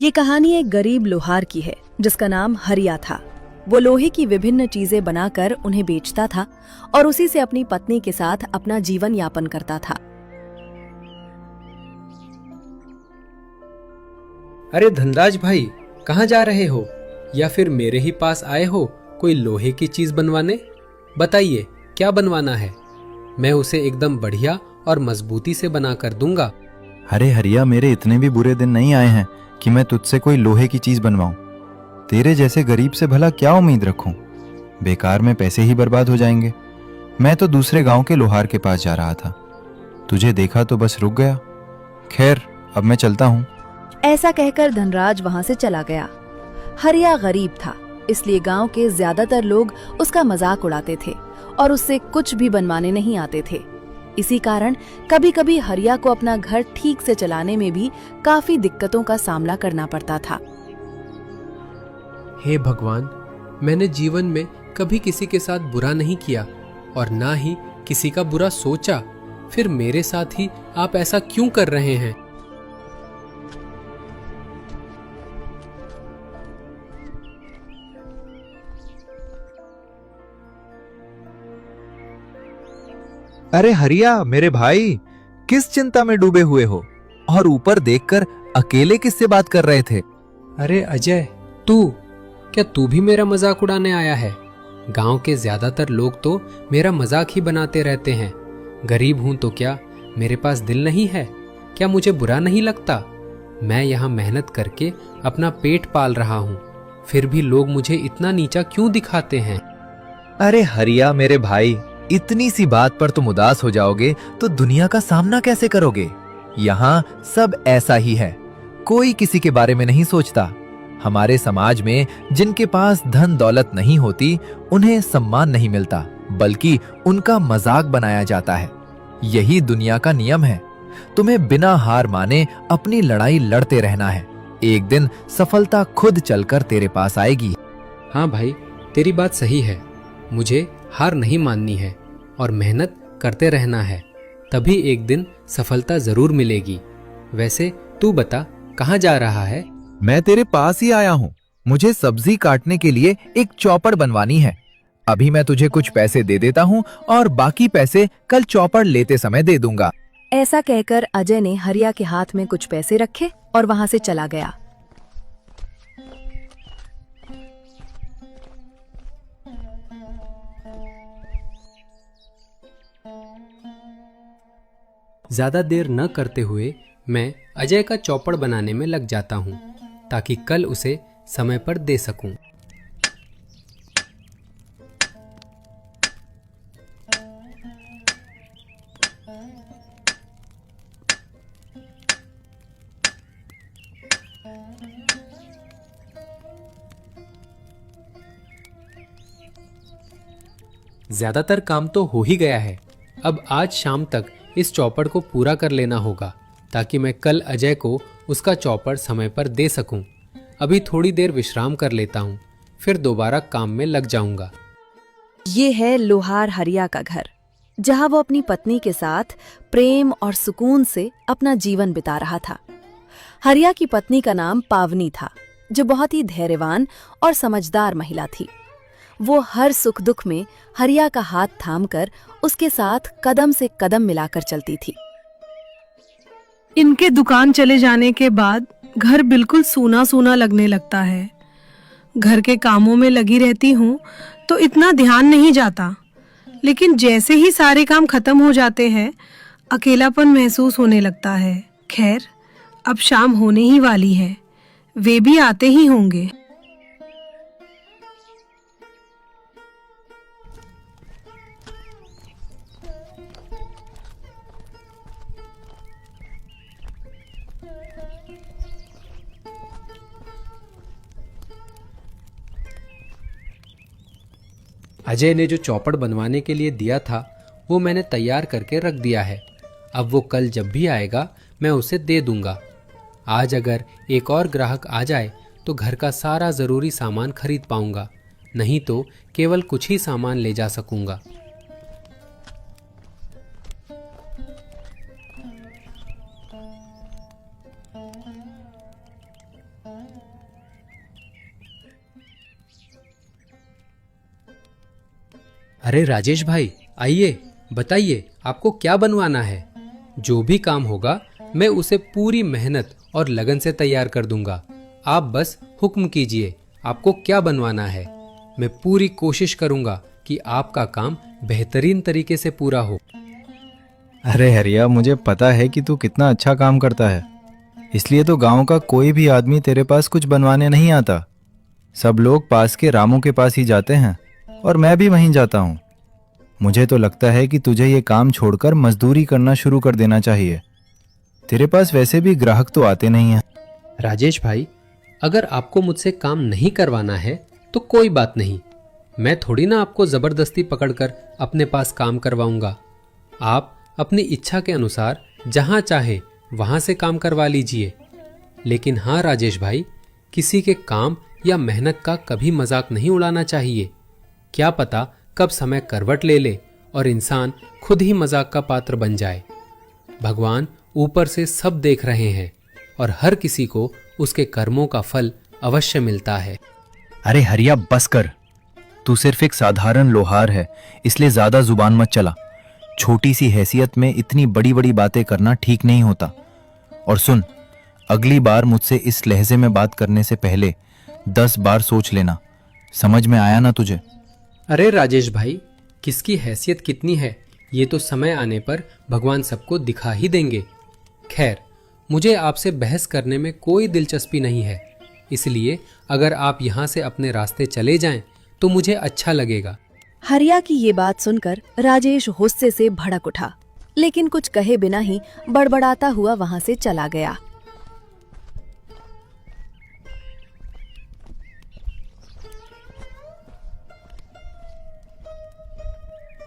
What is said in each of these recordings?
ये कहानी एक गरीब लोहार की है जिसका नाम हरिया था। वो लोहे की विभिन्न चीजें बनाकर उन्हें बेचता था और उसी से अपनी पत्नी के साथ अपना जीवन यापन करता था। अरे धनराज भाई, कहाँ जा रहे हो? या फिर मेरे ही पास आए हो कोई लोहे की चीज बनवाने? बताइए क्या बनवाना है, मैं उसे एकदम बढ़िया और मजबूती से बना कर दूंगा। अरे हरिया, मेरे इतने भी बुरे दिन नहीं आए हैं कि मैं तुझसे कोई लोहे की चीज बनवाऊं। तेरे जैसे गरीब से भला क्या उम्मीद रखूं? बेकार में पैसे ही बर्बाद हो जाएंगे। मैं तो दूसरे गांव के लोहार के पास जा रहा था, तुझे देखा तो बस रुक गया। खैर, अब मैं चलता हूँ। ऐसा कहकर धनराज वहां से चला गया। हरिया गरीब था, इसलिए गांव के ज्यादातर लोग उसका मजाक उड़ाते थे और उससे कुछ भी बनवाने नहीं आते थे। इसी कारण कभी कभी हरिया को अपना घर ठीक से चलाने में भी काफी दिक्कतों का सामना करना पड़ता था। हे भगवान, मैंने जीवन में कभी किसी के साथ बुरा नहीं किया और ना ही किसी का बुरा सोचा, फिर मेरे साथ ही आप ऐसा क्यों कर रहे हैं? अरे हरिया मेरे भाई, किस चिंता में डूबे हुए हो? और ऊपर देखकर अकेले किससे बात कर रहे थे? अरे अजय, क्या तू भी मेरा मजाक उड़ाने आया है? गांव के ज्यादातर लोग तो मेरा मजाक ही बनाते रहते हैं। गरीब हूं तो क्या मेरे पास दिल नहीं है? क्या मुझे बुरा नहीं लगता? मैं यहाँ मेहनत करके अपना पेट पाल रहा हूँ, फिर भी लोग मुझे इतना नीचा क्यों दिखाते हैं? अरे हरिया मेरे भाई, इतनी सी बात पर तुम उदास हो जाओगे तो दुनिया का सामना कैसे करोगे? यहाँ सब ऐसा ही है, कोई किसी के बारे में नहीं सोचता। हमारे समाज में जिनके पास धन दौलत नहीं होती, उन्हें सम्मान नहीं मिलता, बल्कि उनका मजाक बनाया जाता है। यही दुनिया का नियम है। तुम्हें बिना हार माने अपनी लड़ाई लड़ते रहना है। एक दिन सफलता खुद चलकर तेरे पास आएगी। हाँ भाई, तेरी बात सही है। मुझे हार नहीं माननी है और मेहनत करते रहना है, तभी एक दिन सफलता जरूर मिलेगी। वैसे तू बता, कहाँ जा रहा है? मैं तेरे पास ही आया हूँ। मुझे सब्जी काटने के लिए एक चौपड़ बनवानी है। अभी मैं तुझे कुछ पैसे दे देता हूँ और बाकी पैसे कल चौपड़ लेते समय दे दूंगा। ऐसा कहकर अजय ने हरिया के हाथ में कुछ पैसे रखे और वहां से चला गया। ज्यादा देर न करते हुए मैं अजय का चौपड़ बनाने में लग जाता हूँ, ताकि कल उसे समय पर दे सकूं। ज्यादातर काम तो हो ही गया है। अब आज शाम तक इस चौपड़ को पूरा कर लेना होगा, ताकि मैं कल अजय को उसका चौपड़ समय पर दे सकूं। अभी थोड़ी देर विश्राम कर लेता हूं, फिर दोबारा काम में लग जाऊंगा। ये है लोहार हरिया का घर, जहां वो अपनी पत्नी के साथ प्रेम और सुकून से अपना जीवन बिता रहा था। हरिया की पत्नी का नाम पावनी था, जो बहुत ही धैर्यवान और समझदार महिला थी। वो हर सुख दुख में हरिया का हाथ थामकर उसके साथ कदम से कदम मिलाकर चलती थी। इनके दुकान चले जाने के बाद घर बिल्कुल सूना सूना लगने लगता है। घर के कामों में लगी रहती हूँ तो इतना ध्यान नहीं जाता, लेकिन जैसे ही सारे काम खत्म हो जाते हैं, अकेलापन महसूस होने लगता है। खैर, अब शाम होने ही वाली है, वे भी आते ही होंगे। अजय ने जो चौपड़ बनवाने के लिए दिया था, वो मैंने तैयार करके रख दिया है। अब वो कल जब भी आएगा मैं उसे दे दूंगा। आज अगर एक और ग्राहक आ जाए तो घर का सारा ज़रूरी सामान खरीद पाऊंगा, नहीं तो केवल कुछ ही सामान ले जा सकूंगा। अरे राजेश भाई, आइए, बताइए आपको क्या बनवाना है। जो भी काम होगा मैं उसे पूरी मेहनत और लगन से तैयार कर दूंगा। आप बस हुक्म कीजिए, आपको क्या बनवाना है। मैं पूरी कोशिश करूंगा कि आपका काम बेहतरीन तरीके से पूरा हो। अरे हरिया, मुझे पता है कि तू कितना अच्छा काम करता है, इसलिए तो गांव का कोई भी आदमी तेरे पास कुछ बनवाने नहीं आता। सब लोग पास के रामू के पास ही जाते हैं और मैं भी वहीं जाता हूँ। मुझे तो लगता है कि तुझे ये काम छोड़कर मजदूरी करना शुरू कर देना चाहिए। तेरे पास वैसे भी ग्राहक तो आते नहीं हैं। राजेश भाई, अगर आपको मुझसे काम नहीं करवाना है तो कोई बात नहीं। मैं थोड़ी ना आपको जबरदस्ती पकड़कर अपने पास काम करवाऊंगा। आप अपनी इच्छा के अनुसार जहां चाहे वहां से काम करवा लीजिए। लेकिन हाँ राजेश भाई, किसी के काम या मेहनत का कभी मजाक नहीं उड़ाना चाहिए। क्या पता कब समय करवट ले ले और इंसान खुद ही मजाक का पात्र बन जाए। भगवान ऊपर से सब देख रहे हैं और हर किसी को उसके कर्मों का फल अवश्य मिलता है। अरे हरिया, बस कर। तू सिर्फ एक साधारण लोहार है, इसलिए ज्यादा जुबान मत चला। छोटी सी हैसियत में इतनी बड़ी बड़ी बातें करना ठीक नहीं होता। और सुन, अगली बार मुझसे इस लहजे में बात करने से पहले 10 बार सोच लेना। समझ में आया ना तुझे? अरे राजेश भाई, किसकी हैसियत कितनी है ये तो समय आने पर भगवान सबको दिखा ही देंगे। खैर, मुझे आपसे बहस करने में कोई दिलचस्पी नहीं है, इसलिए अगर आप यहाँ से अपने रास्ते चले जाएं तो मुझे अच्छा लगेगा। हरिया की ये बात सुनकर राजेश गुस्से से भड़क उठा, लेकिन कुछ कहे बिना ही बड़बड़ाता हुआ वहां से चला गया।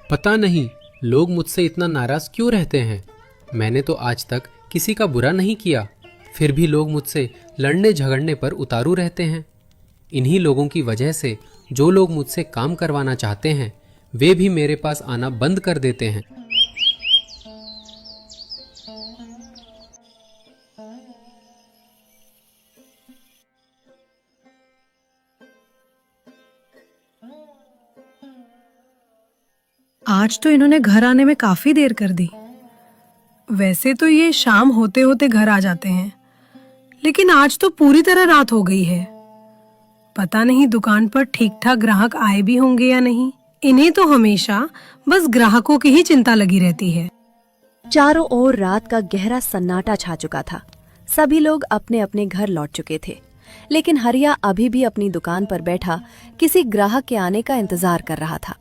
पता नहीं लोग मुझसे इतना नाराज क्यों रहते हैं। मैंने तो आज तक किसी का बुरा नहीं किया, फिर भी लोग मुझसे लड़ने झगड़ने पर उतारू रहते हैं। इन्हीं लोगों की वजह से जो लोग मुझसे काम करवाना चाहते हैं वे भी मेरे पास आना बंद कर देते हैं। आज तो इन्होंने घर आने में काफी देर कर दी। वैसे तो ये शाम होते होते घर आ जाते हैं, लेकिन आज तो पूरी तरह रात हो गई है। पता नहीं दुकान पर ठीक ठाक ग्राहक आए भी होंगे या नहीं। इन्हें तो हमेशा बस ग्राहकों की ही चिंता लगी रहती है। चारों ओर रात का गहरा सन्नाटा छा चुका था। सभी लोग अपने अपने घर लौट चुके थे, लेकिन हरिया अभी भी अपनी दुकान पर बैठा किसी ग्राहक के आने का इंतजार कर रहा था।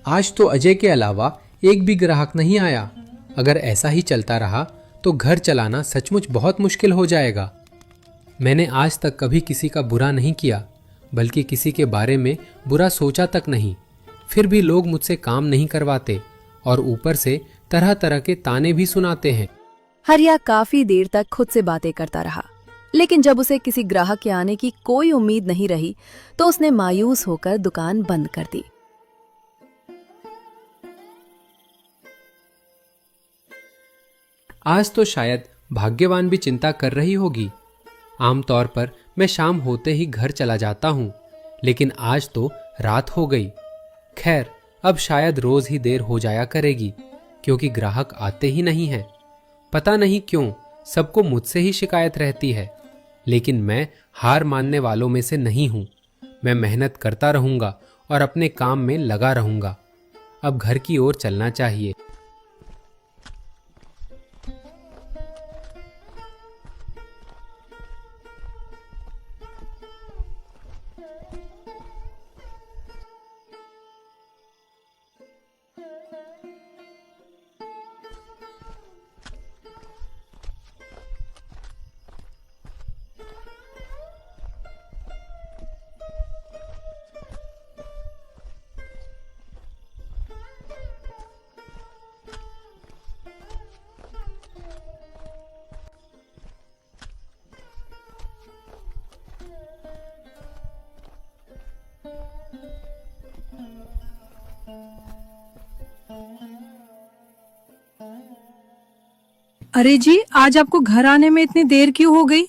आज तो अजय के अलावा एक भी ग्राहक नहीं आया। अगर ऐसा ही चलता रहा तो घर चलाना सचमुच बहुत मुश्किल हो जाएगा। मैंने आज तक कभी किसी का बुरा नहीं किया, बल्कि किसी के बारे में बुरा सोचा तक नहीं। फिर भी लोग मुझसे काम नहीं करवाते और ऊपर से तरह तरह के ताने भी सुनाते हैं। हरिया काफी देर तक खुद से बातें करता रहा, लेकिन जब उसे किसी ग्राहक के आने की कोई उम्मीद नहीं रही तो उसने मायूस होकर दुकान बंद कर दी। आज तो शायद भाग्यवान भी चिंता कर रही होगी। आमतौर पर मैं शाम होते ही घर चला जाता हूँ, लेकिन आज तो रात हो गई। खैर, अब शायद रोज ही देर हो जाया करेगी, क्योंकि ग्राहक आते ही नहीं हैं। पता नहीं क्यों सबको मुझसे ही शिकायत रहती है, लेकिन मैं हार मानने वालों में से नहीं हूँ। मैं मेहनत करता रहूँगा और अपने काम में लगा रहूँगा। अब घर की ओर चलना चाहिए। अरे जी, आज आपको घर आने में इतनी देर क्यों हो गई?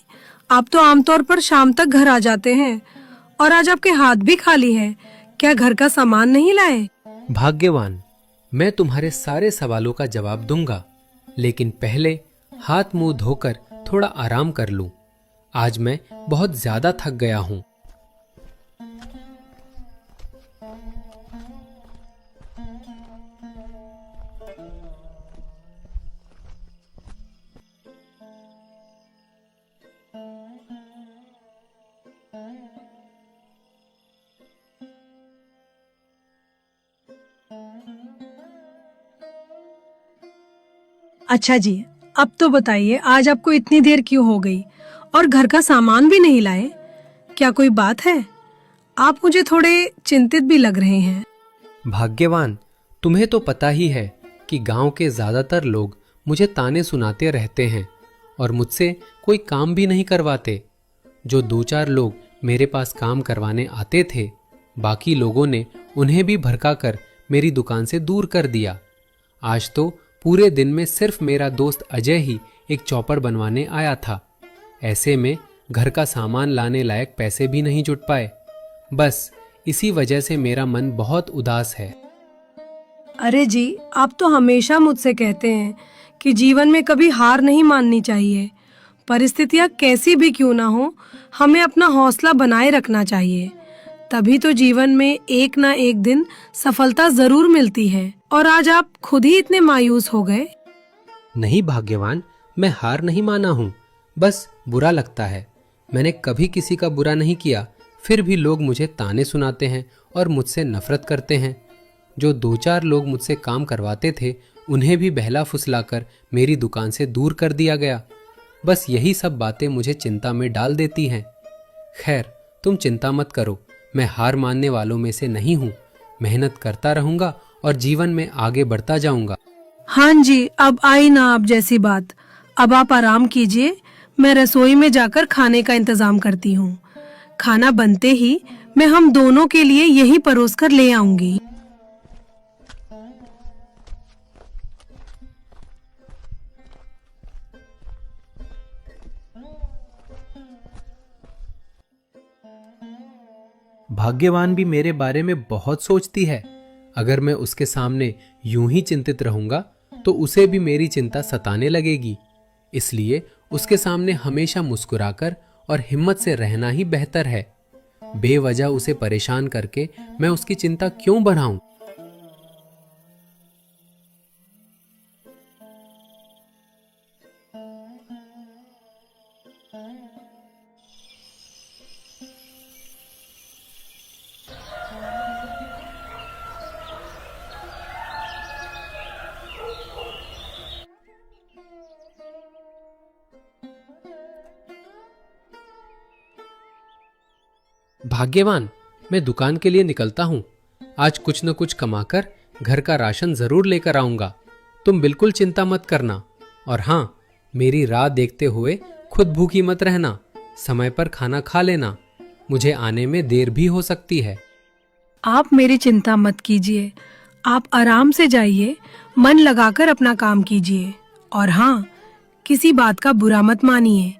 आप तो आमतौर पर शाम तक घर आ जाते हैं और आज आपके हाथ भी खाली हैं। क्या घर का सामान नहीं लाए? भाग्यवान, मैं तुम्हारे सारे सवालों का जवाब दूंगा, लेकिन पहले हाथ मुंह धोकर थोड़ा आराम कर लूं। आज मैं बहुत ज्यादा थक गया हूं। अच्छा जी, अब तो बताइए आज आपको इतनी देर क्यों हो गई और घर का सामान भी नहीं लाए? क्या कोई बात है? आप मुझे थोड़े चिंतित भी लग रहे हैं। भाग्यवान, तुम्हें तो पता ही है कि गांव के ज्यादातर लोग मुझे ताने सुनाते रहते हैं और मुझसे कोई काम भी नहीं करवाते। जो 2-4 लोग मेरे पास काम करवाने आते थे, बाकी लोगों ने उन्हें भी भड़काकर मेरी दुकान से दूर कर दिया। आज तो पूरे दिन में सिर्फ मेरा दोस्त अजय ही एक चौपड़ बनवाने आया था। ऐसे में घर का सामान लाने लायक पैसे भी नहीं जुट पाए। बस इसी वजह से मेरा मन बहुत उदास है। अरे जी, आप तो हमेशा मुझसे कहते हैं कि जीवन में कभी हार नहीं माननी चाहिए। परिस्थितियां कैसी भी क्यों ना हो, हमें अपना हौसला बनाए रखना चाहिए। तभी तो जीवन में एक ना एक दिन सफलता जरूर मिलती है। और आज आप खुद ही इतने मायूस हो गए। नहीं भाग्यवान, मैं हार नहीं माना हूं, बस बुरा लगता है। मैंने कभी किसी का बुरा नहीं किया, फिर भी लोग मुझे ताने सुनाते हैं और मुझसे नफरत करते हैं। जो 2-4 लोग मुझसे काम करवाते थे, उन्हें भी बहला फुसलाकर मेरी दुकान से दूर कर दिया गया। बस यही सब बातें मुझे चिंता में डाल देती हैं। खैर, तुम चिंता मत करो, मैं हार मानने वालों में से नहीं हूँ। मेहनत करता रहूंगा और जीवन में आगे बढ़ता जाऊंगा। हाँ जी, अब आई ना आप जैसी बात। अब आप आराम कीजिए, मैं रसोई में जाकर खाने का इंतजाम करती हूँ। खाना बनते ही मैं हम दोनों के लिए यही परोस कर ले आऊंगी। भाग्यवान भी मेरे बारे में बहुत सोचती है। अगर मैं उसके सामने यूं ही चिंतित रहूंगा तो उसे भी मेरी चिंता सताने लगेगी। इसलिए उसके सामने हमेशा मुस्कुराकर और हिम्मत से रहना ही बेहतर है। बेवजह उसे परेशान करके मैं उसकी चिंता क्यों बढ़ाऊं? भाग्यवान, मैं दुकान के लिए निकलता हूं। आज कुछ न कुछ कमाकर घर का राशन जरूर लेकर आऊंगा। तुम बिल्कुल चिंता मत करना। और हाँ, मेरी राह देखते हुए खुद भूखी मत रहना। समय पर खाना खा लेना, मुझे आने में देर भी हो सकती है। आप मेरी चिंता मत कीजिए, आप आराम से जाइए, मन लगाकर अपना काम कीजिए। और हाँ, किसी बात का बुरा मत मानिए।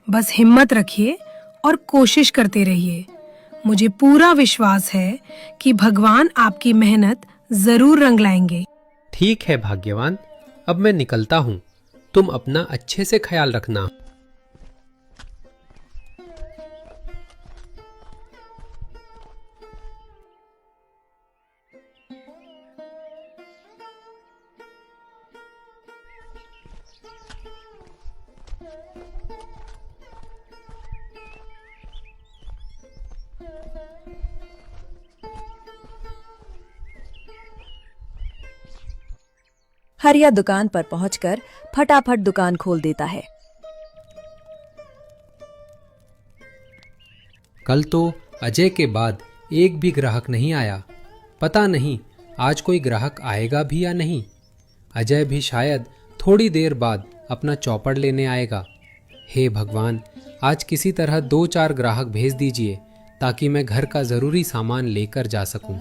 बस हिम्मत रखिए और कोशिश करते रहिए। मुझे पूरा विश्वास है कि भगवान आपकी मेहनत जरूर रंग लाएंगे। ठीक है भाग्यवान, अब मैं निकलता हूं। तुम अपना अच्छे से ख्याल रखना। हरिया दुकान पर पहुंचकर फटाफट दुकान खोल देता है। कल तो अजय के बाद एक भी ग्राहक नहीं आया। पता नहीं आज कोई ग्राहक आएगा भी या नहीं। अजय भी शायद थोड़ी देर बाद अपना चौपड़ लेने आएगा। हे भगवान, आज किसी तरह 2-4 ग्राहक भेज दीजिए ताकि मैं घर का जरूरी सामान लेकर जा सकूं।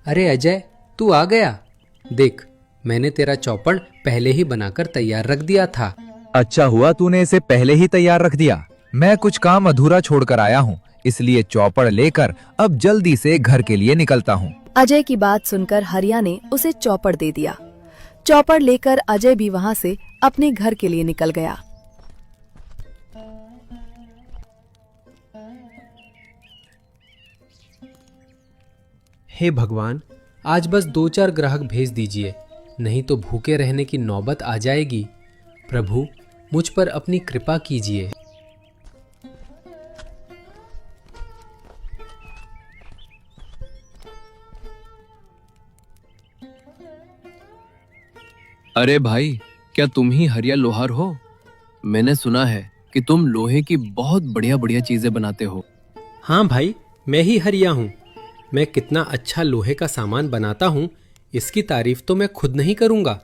अरे अजय, तू आ गया। देख, मैंने तेरा चौपड़ पहले ही बनाकर तैयार रख दिया था। अच्छा हुआ तूने इसे पहले ही तैयार रख दिया। मैं कुछ काम अधूरा छोड़कर आया हूँ, इसलिए चौपड़ लेकर अब जल्दी से घर के लिए निकलता हूँ। अजय की बात सुनकर हरिया ने उसे चौपड़ दे दिया। चौपड़ लेकर अजय भी वहां से अपने घर के लिए निकल गया। हे भगवान, आज बस 2-4 ग्राहक भेज दीजिए, नहीं तो भूखे रहने की नौबत आ जाएगी। प्रभु, मुझ पर अपनी कृपा कीजिए। अरे भाई, क्या तुम ही हरिया लोहार हो? मैंने सुना है कि तुम लोहे की बहुत बढ़िया बढ़िया चीजें बनाते हो। हाँ भाई, मैं ही हरिया हूँ। मैं कितना अच्छा लोहे का सामान बनाता हूँ, इसकी तारीफ तो मैं खुद नहीं करूँगा,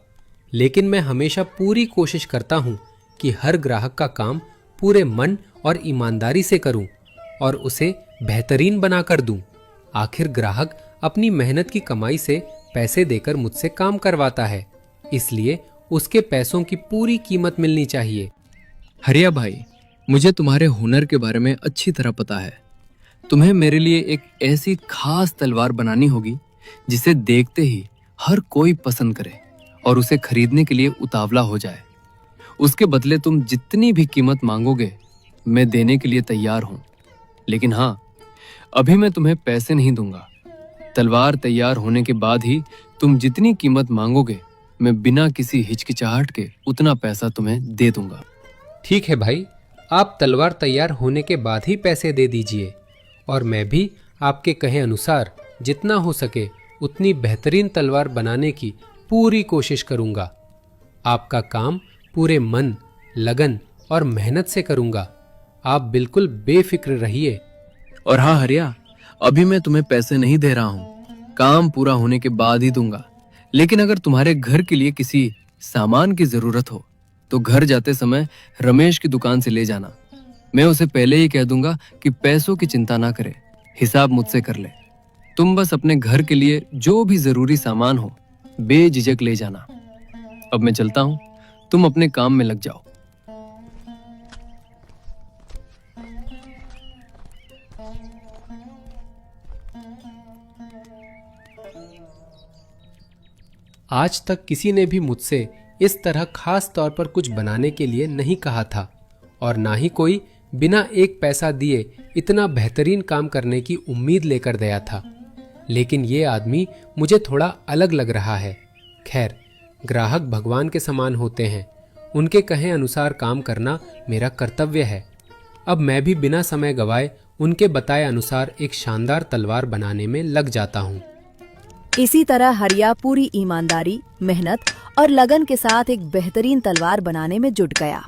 लेकिन मैं हमेशा पूरी कोशिश करता हूँ कि हर ग्राहक का काम पूरे मन और ईमानदारी से करूँ और उसे बेहतरीन बनाकर दूँ। आखिर ग्राहक अपनी मेहनत की कमाई से पैसे देकर मुझसे काम करवाता है, इसलिए उसके पैसों की पूरी कीमत मिलनी चाहिए। हरिया भाई, मुझे तुम्हारे हुनर के बारे में अच्छी तरह पता है। तुम्हें मेरे लिए एक ऐसी खास तलवार बनानी होगी जिसे देखते ही हर कोई पसंद करे और उसे खरीदने के लिए उतावला हो जाए। उसके बदले तुम जितनी भी कीमत मांगोगे, मैं देने के लिए तैयार हूं। लेकिन हाँ, अभी मैं तुम्हें पैसे नहीं दूंगा। तलवार तैयार होने के बाद ही तुम जितनी कीमत मांगोगे, मैं बिना किसी हिचकिचाहट के उतना पैसा तुम्हें दे दूंगा। ठीक है भाई, आप तलवार तैयार होने के बाद ही पैसे दे दीजिए और मैं भी आपके कहे अनुसार जितना हो सके उतनी बेहतरीन तलवार बनाने की पूरी कोशिश करूंगा। आपका काम पूरे मन, लगन और मेहनत से करूंगा। आप बिल्कुल बेफिक्र रहिए। और हाँ हरिया, अभी मैं तुम्हें पैसे नहीं दे रहा हूँ, काम पूरा होने के बाद ही दूंगा। लेकिन अगर तुम्हारे घर के लिए किसी सामान की जरूरत हो तो घर जाते समय रमेश की दुकान से ले जाना। मैं उसे पहले ही कह दूंगा कि पैसों की चिंता ना करे, हिसाब मुझसे कर ले। तुम बस अपने घर के लिए जो भी जरूरी सामान हो बेझिझक ले जाना। अब मैं चलता हूँ, तुम अपने काम में लग जाओ। आज तक किसी ने भी मुझसे इस तरह खास तौर पर कुछ बनाने के लिए नहीं कहा था और ना ही कोई बिना एक पैसा दिए इतना बेहतरीन काम करने की उम्मीद लेकर गया था। लेकिन ये आदमी मुझे थोड़ा अलग लग रहा है। खैर, ग्राहक भगवान के समान होते हैं, उनके कहे अनुसार काम करना मेरा कर्तव्य है। अब मैं भी बिना समय गवाए उनके बताए अनुसार एक शानदार तलवार बनाने में लग जाता हूँ। इसी तरह हरिया पूरी ईमानदारी, मेहनत और लगन के साथ एक बेहतरीन तलवार बनाने में जुट गया।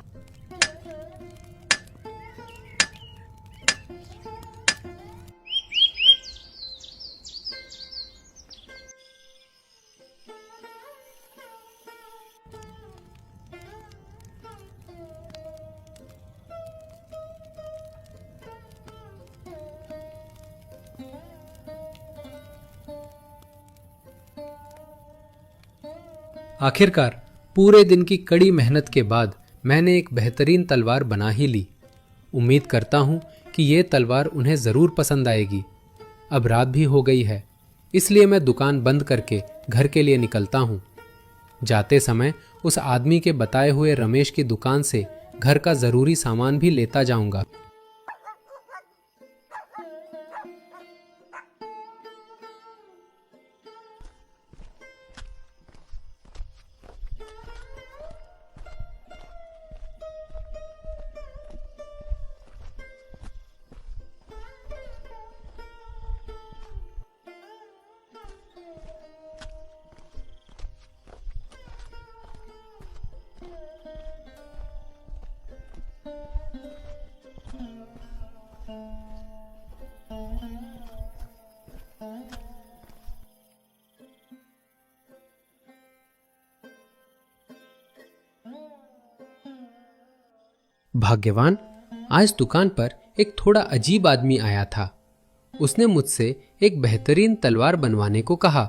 आखिरकार पूरे दिन की कड़ी मेहनत के बाद मैंने एक बेहतरीन तलवार बना ही ली। उम्मीद करता हूं कि ये तलवार उन्हें ज़रूर पसंद आएगी। अब रात भी हो गई है, इसलिए मैं दुकान बंद करके घर के लिए निकलता हूं। जाते समय उस आदमी के बताए हुए रमेश की दुकान से घर का ज़रूरी सामान भी लेता जाऊंगा। भाग्यवान, आज दुकान पर एक थोड़ा अजीब आदमी आया था। उसने मुझसे एक बेहतरीन तलवार बनवाने को कहा।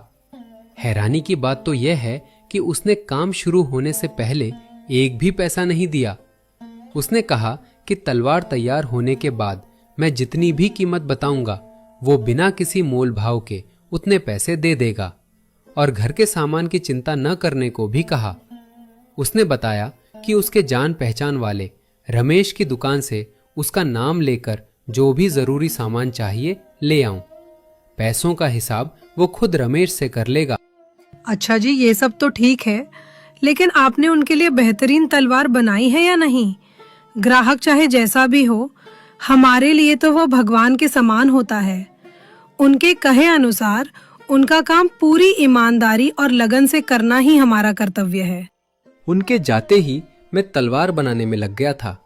हैरानी की बात तो यह है कि उसने काम शुरू होने से पहले एक भी पैसा नहीं दिया। उसने कहा कि तलवार तैयार होने के बाद मैं जितनी भी कीमत बताऊंगा वो बिना किसी मोल भाव के उतने पैसे दे देगा, और घर के सामान की चिंता न करने को भी कहा। उसने बताया कि उसके जान पहचान वाले रमेश की दुकान से उसका नाम लेकर जो भी जरूरी सामान चाहिए ले आऊं। पैसों का हिसाब वो खुद रमेश से कर लेगा। अच्छा जी, ये सब तो ठीक है, लेकिन आपने उनके लिए बेहतरीन तलवार बनाई है या नहीं? ग्राहक चाहे जैसा भी हो, हमारे लिए तो वो भगवान के समान होता है। उनके कहे अनुसार उनका काम पूरी ईमानदारी और लगन से करना ही हमारा कर्तव्य है। उनके जाते ही मैं तलवार बनाने में लग गया था।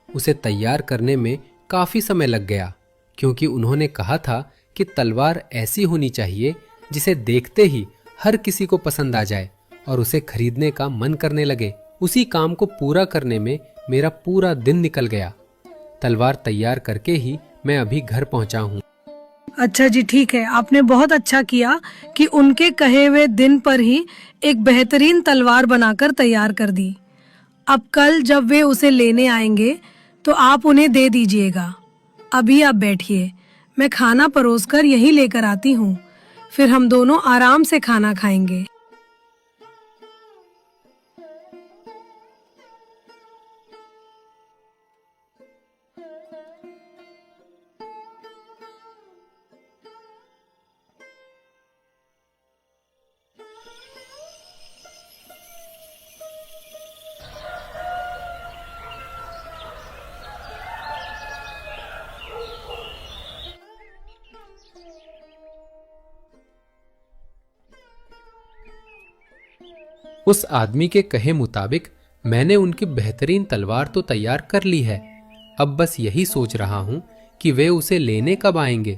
उसे तैयार करने में काफी समय लग गया, क्योंकि उन्होंने कहा था कि तलवार ऐसी होनी चाहिए जिसे देखते ही हर किसी को पसंद आ जाए और उसे खरीदने का मन करने लगे। उसी काम को पूरा करने में मेरा पूरा दिन निकल गया। तलवार तैयार करके ही मैं अभी घर पहुंचा हूँ। अच्छा जी, ठीक है, आपने बहुत अच्छा किया कि उनके कहे हुए दिन पर ही एक बेहतरीन तलवार बनाकर तैयार कर दी। अब कल जब वे उसे लेने आएंगे तो आप उन्हें दे दीजिएगा। अभी आप बैठिए, मैं खाना परोसकर यहीं लेकर आती हूँ, फिर हम दोनों आराम से खाना खाएंगे। उस आदमी के कहे मुताबिक मैंने उनकी बेहतरीन तलवार तो तैयार कर ली है। अब बस यही सोच रहा हूं कि वे उसे लेने कब आएंगे।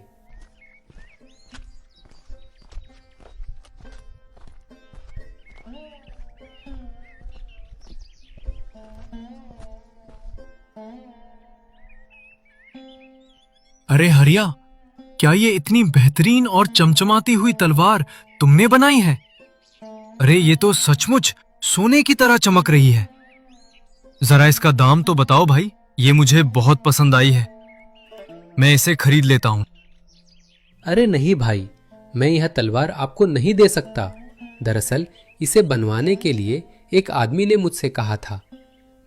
अरे हरिया, क्या ये इतनी बेहतरीन और चमचमाती हुई तलवार तुमने बनाई है? अरे ये तो सचमुच सोने की तरह चमक रही है। जरा इसका दाम तो बताओ भाई, ये मुझे बहुत पसंद आई है। मैं इसे खरीद लेता हूँ। अरे नहीं भाई, मैं यह तलवार आपको नहीं दे सकता। दरअसल इसे बनवाने के लिए एक आदमी ने मुझसे कहा था।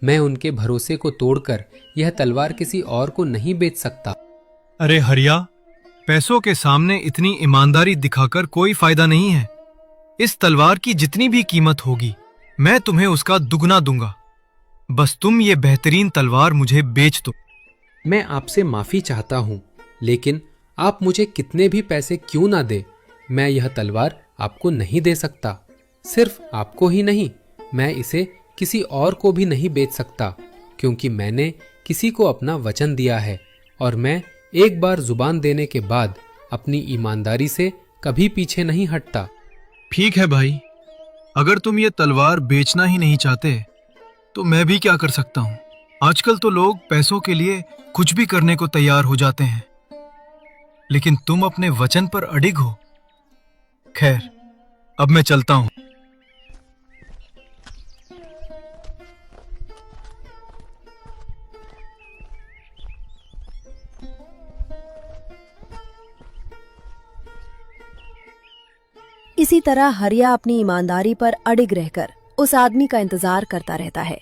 मैं उनके भरोसे को तोड़कर यह तलवार किसी और को नहीं बेच सकता। अरे हरिया, पैसों के सामने इतनी ईमानदारी दिखाकर कोई फायदा नहीं है। इस तलवार की जितनी भी कीमत होगी मैं तुम्हें उसका दुगना दूंगा। बस तुम ये बेहतरीन तलवार मुझे बेच दो। मैं आपसे माफी चाहता हूं, लेकिन आप मुझे कितने भी पैसे क्यों ना दे, मैं यह तलवार आपको नहीं दे सकता। सिर्फ आपको ही नहीं, मैं इसे किसी और को भी नहीं बेच सकता, क्योंकि मैंने किसी को अपना वचन दिया है और मैं एक बार जुबान देने के बाद अपनी ईमानदारी से कभी पीछे नहीं हटता। ठीक है भाई, अगर तुम ये तलवार बेचना ही नहीं चाहते तो मैं भी क्या कर सकता हूँ। आजकल तो लोग पैसों के लिए कुछ भी करने को तैयार हो जाते हैं, लेकिन तुम अपने वचन पर अडिग हो। खैर, अब मैं चलता हूँ। इसी तरह हरिया अपनी ईमानदारी पर अडिग रहकर उस आदमी का इंतजार करता रहता है।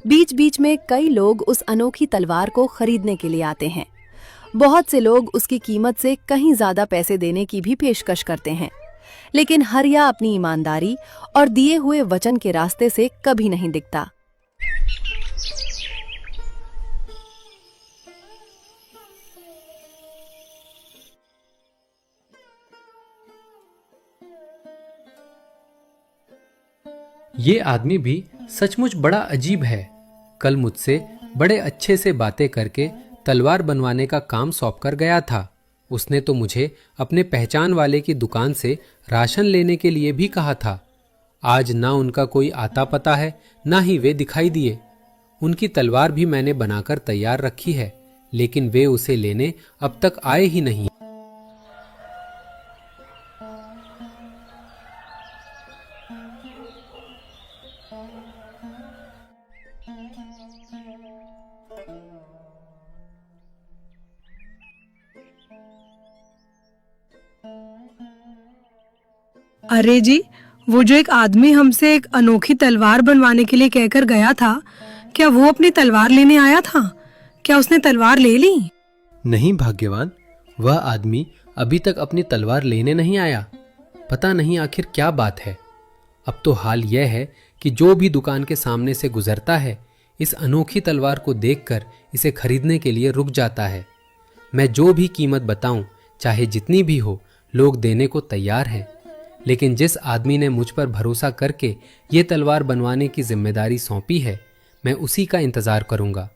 बीच बीच में कई लोग उस अनोखी तलवार को खरीदने के लिए आते हैं। बहुत से लोग उसकी कीमत से कहीं ज्यादा पैसे देने की भी पेशकश करते हैं, लेकिन हरिया अपनी ईमानदारी और दिए हुए वचन के रास्ते से कभी नहीं दिखता। ये आदमी भी सचमुच बड़ा अजीब है। कल मुझसे बड़े अच्छे से बातें करके तलवार बनवाने का काम सौंप कर गया था। उसने तो मुझे अपने पहचान वाले की दुकान से राशन लेने के लिए भी कहा था। आज ना उनका कोई आता पता है, ना ही वे दिखाई दिए। उनकी तलवार भी मैंने बनाकर तैयार रखी है, लेकिन वे उसे लेने अब तक आए ही नहीं। अरे जी, वो जो एक आदमी हमसे एक अनोखी तलवार बनवाने के लिए कहकर गया था, क्या वो अपनी तलवार लेने आया था? क्या उसने तलवार ले ली? नहीं भाग्यवान, वह आदमी अभी तक अपनी तलवार लेने नहीं आया। पता नहीं आखिर क्या बात है। अब तो हाल यह है कि जो भी दुकान के सामने से गुजरता है, इस अनोखी तलवार को देखकर इसे खरीदने के लिए रुक जाता है। मैं जो भी कीमत बताऊं, चाहे जितनी भी हो, लोग देने को तैयार हैं। लेकिन जिस आदमी ने मुझ पर भरोसा करके ये तलवार बनवाने की जिम्मेदारी सौंपी है, मैं उसी का इंतजार करूंगा।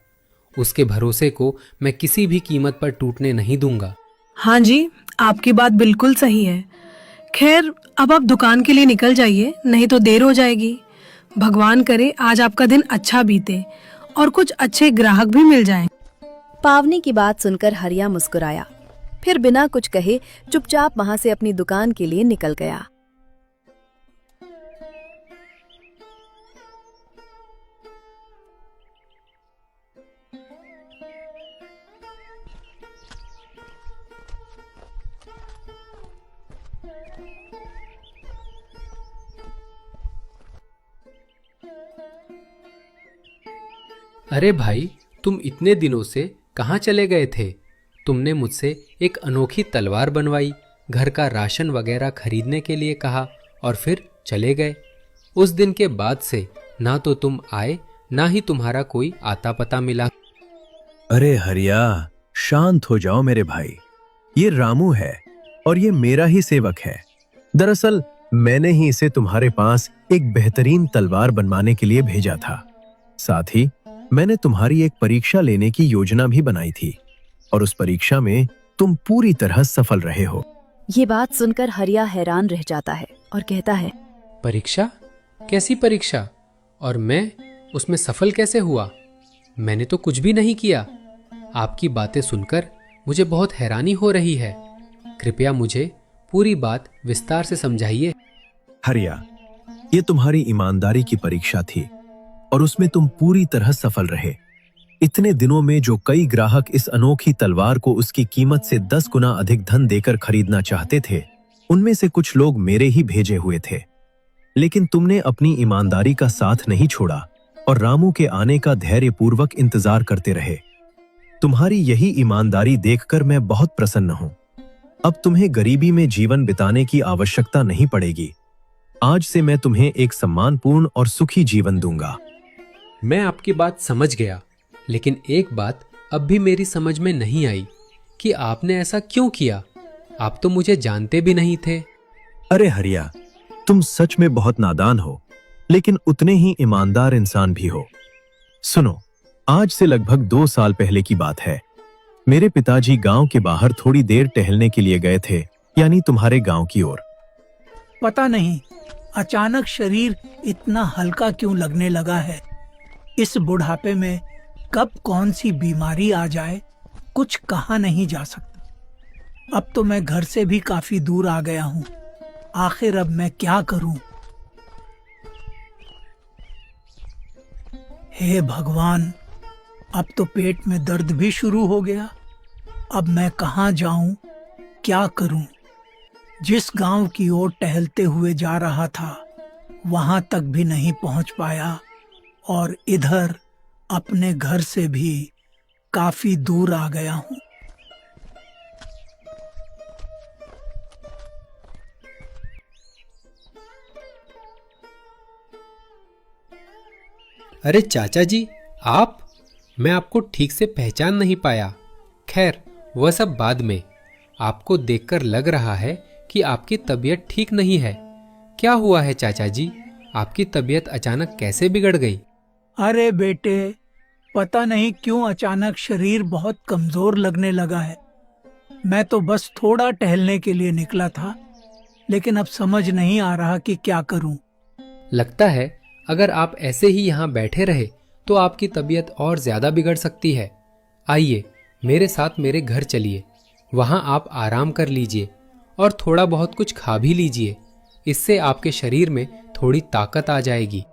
उसके भरोसे को मैं किसी भी कीमत पर टूटने नहीं दूंगा। हाँ जी, आपकी बात बिल्कुल सही है। खैर, अब आप दुकान के लिए निकल जाइए, नहीं तो देर हो जाएगी। भगवान करे आज आपका दिन अच्छा बीते और कुछ अच्छे ग्राहक भी मिल जाएं। पावनी की बात सुनकर हरिया मुस्कुराया, फिर बिना कुछ कहे चुपचाप वहां से अपनी दुकान के लिए निकल गया। अरे भाई, तुम इतने दिनों से कहाँ चले गए थे? तुमने मुझसे एक अनोखी तलवार बनवाई, घर का राशन वगैरह खरीदने के लिए कहा और फिर चले गए। उस दिन के बाद से ना तो तुम आए, ना ही तुम्हारा कोई आता पता मिला। अरे हरिया, शांत हो जाओ मेरे भाई। ये रामू है और ये मेरा ही सेवक है। दरअसल मैंने ही इसे तुम्हारे पास एक बेहतरीन तलवार बनवाने के लिए भेजा था। साथ ही मैंने तुम्हारी एक परीक्षा लेने की योजना भी बनाई थी और उस परीक्षा में तुम पूरी तरह सफल रहे हो। ये बात सुनकर हरिया हैरान रह जाता है और कहता है, परीक्षा? कैसी परीक्षा? और मैं उसमें सफल कैसे हुआ? मैंने तो कुछ भी नहीं किया। आपकी बातें सुनकर मुझे बहुत हैरानी हो रही है। कृपया मुझे पूरी बात विस्तार से समझाइए। हरिया, ये तुम्हारी ईमानदारी की परीक्षा थी और उसमें तुम पूरी तरह सफल रहे। इतने दिनों में जो कई ग्राहक इस अनोखी तलवार को उसकी कीमत से 10 गुना अधिक धन देकर खरीदना चाहते थे, उनमें से कुछ लोग मेरे ही भेजे हुए थे। लेकिन तुमने अपनी ईमानदारी का साथ नहीं छोड़ा और रामू के आने का धैर्यपूर्वक इंतजार करते रहे। तुम्हारी यही ईमानदारी देखकर मैं बहुत प्रसन्न हूं। अब तुम्हें गरीबी में जीवन बिताने की आवश्यकता नहीं पड़ेगी। आज से मैं तुम्हें एक सम्मानपूर्ण और सुखी जीवन दूंगा। मैं आपकी बात समझ गया, लेकिन एक बात अब भी मेरी समझ में नहीं आई कि आपने ऐसा क्यों किया। आप तो मुझे जानते भी नहीं थे। अरे हरिया, तुम सच में बहुत नादान हो, लेकिन उतने ही ईमानदार इंसान भी हो। सुनो, आज से लगभग 2 साल पहले की बात है। मेरे पिताजी गांव के बाहर थोड़ी देर टहलने के लिए गए थे, यानी तुम्हारे गांव की ओर। पता नहीं अचानक शरीर इतना हल्का क्यों लगने लगा है। इस बुढ़ापे में कब कौन सी बीमारी आ जाए, कुछ कहा नहीं जा सकता। अब तो मैं घर से भी काफी दूर आ गया हूँ। आखिर अब मैं क्या करूं? हे भगवान, अब तो पेट में दर्द भी शुरू हो गया। अब मैं कहाँ जाऊं, क्या करूं? जिस गांव की ओर टहलते हुए जा रहा था, वहां तक भी नहीं पहुंच पाया और इधर अपने घर से भी काफी दूर आ गया हूं। अरे चाचा जी, आप? मैं आपको ठीक से पहचान नहीं पाया। खैर, वह सब बाद में। आपको देखकर लग रहा है कि आपकी तबीयत ठीक नहीं है। क्या हुआ है चाचा जी? आपकी तबीयत अचानक कैसे बिगड़ गई? अरे बेटे, पता नहीं क्यों अचानक शरीर बहुत कमजोर लगने लगा है। मैं तो बस थोड़ा टहलने के लिए निकला था, लेकिन अब समझ नहीं आ रहा कि क्या करूं। लगता है अगर आप ऐसे ही यहाँ बैठे रहे तो आपकी तबीयत और ज्यादा बिगड़ सकती है। आइए मेरे साथ मेरे घर चलिए। वहाँ आप आराम कर लीजिए और थोड़ा बहुत कुछ खा भी लीजिए। इससे आपके शरीर में थोड़ी ताकत आ जाएगी।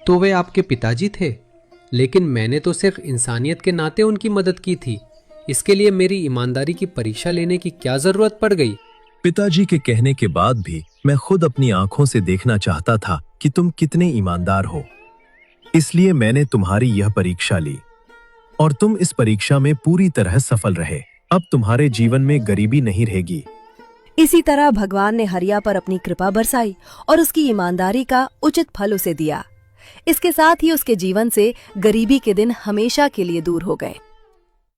तो वे आपके पिताजी थे, लेकिन मैंने तो सिर्फ इंसानियत के नाते उनकी मदद की थी। इसके लिए मेरी ईमानदारी की परीक्षा लेने की क्या जरूरत पड़ गई? पिताजी के कहने के बाद भी मैं खुद अपनी आंखों से देखना चाहता था कि तुम कितने ईमानदार हो। इसलिए मैंने तुम्हारी यह परीक्षा ली और तुम इस परीक्षा में पूरी तरह सफल रहे। अब तुम्हारे जीवन में गरीबी नहीं रहेगी। इसी तरह भगवान ने हरिया पर अपनी कृपा बरसाई और उसकी ईमानदारी का उचित फल उसे दिया। इसके साथ ही उसके जीवन से गरीबी के दिन हमेशा के लिए दूर हो गए।